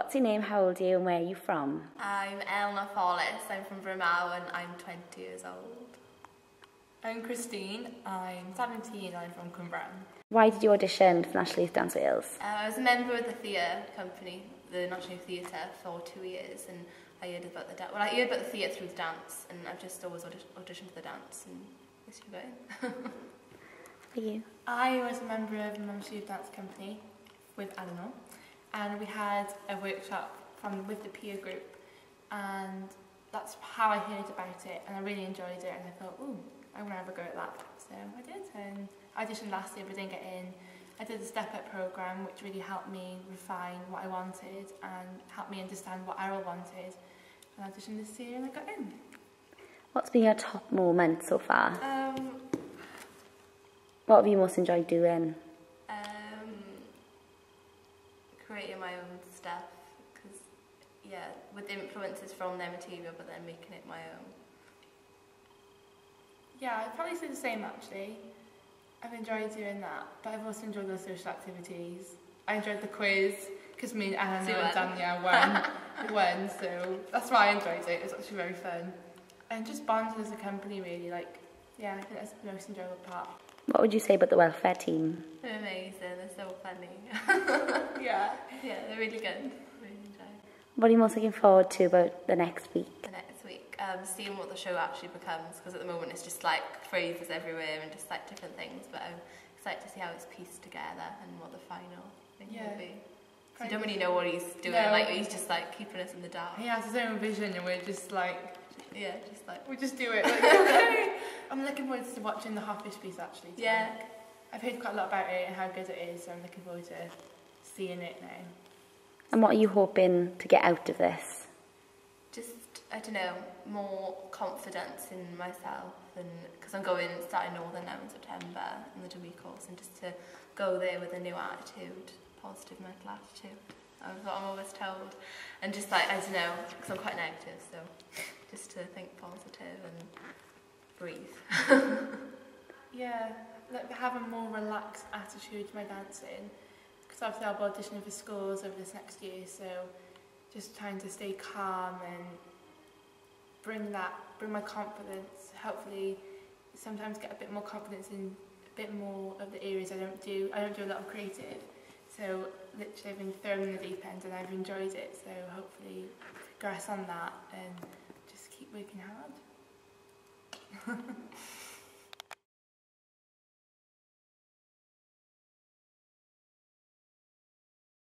What's your name, how old are you, and where are you from? I'm Elinor I'm from Brimau and I'm 20 years old. I'm Christine, I'm 17 and I'm from Cwmbran. Why did you audition for National Youth Dance Wales? I was a member of the theatre company, the National Youth Theatre, for 2 years, and I heard about the dance. Well, I heard about the theatre through the dance, and I've just always auditioned for the dance, and this is going. For you? I was a member of the National Youth Dance Company with Elinor, and we had a workshop with the peer group, and that's how I heard about it, and I really enjoyed it, and I thought, ooh, I want to have a go at that. So I did, and I auditioned last year but didn't get in. I did the step-up programme, which really helped me refine what I wanted and helped me understand what Errol wanted. And I auditioned this year and I got in. What's been your top moment so far? What have you most enjoyed doing? Creating my own stuff, because yeah, with influences from their material but then making it my own. Yeah, I'd probably say the same actually. I've enjoyed doing that, but I've also enjoyed those social activities. I enjoyed the quiz, because me and Eleanor and Danielle won, so that's why I enjoyed it. It was actually very fun. And just bonding as a company really, like, yeah, I think that's the most enjoyable part. What would you say about the welfare team? They're amazing, they're so funny. Yeah, they're really good. Really enjoy. What are you most looking forward to about the next week? Seeing what the show actually becomes, because at the moment it's just like phrases everywhere and just like different things, but I'm excited to see how it's pieced together and what the final thing will be. So you don't really know what he's doing, like he's just like keeping us in the dark. He has his own vision and we're just like, we just do it. Like, okay. I'm looking forward to watching the Hoffish piece actually. Yeah. I've heard quite a lot about it and how good it is, so I'm looking forward to seeing it now. And what are you hoping to get out of this? Just, I don't know, more confidence in myself, and because I'm starting Northern now in September in the degree course, and just to go there with a new attitude, positive mental attitude. That's what I'm always told, and just like, I don't know, because I'm quite negative, so just to think positive and breathe. Yeah, like have a more relaxed attitude to my dancing, because obviously I'll be auditioning for schools over this next year, so just trying to stay calm and bring my confidence, hopefully sometimes get a bit more confidence in a bit more of the areas I don't do a lot of creative, so literally I've been thrown in the deep end and I've enjoyed it, so hopefully progress on that and just keep working hard.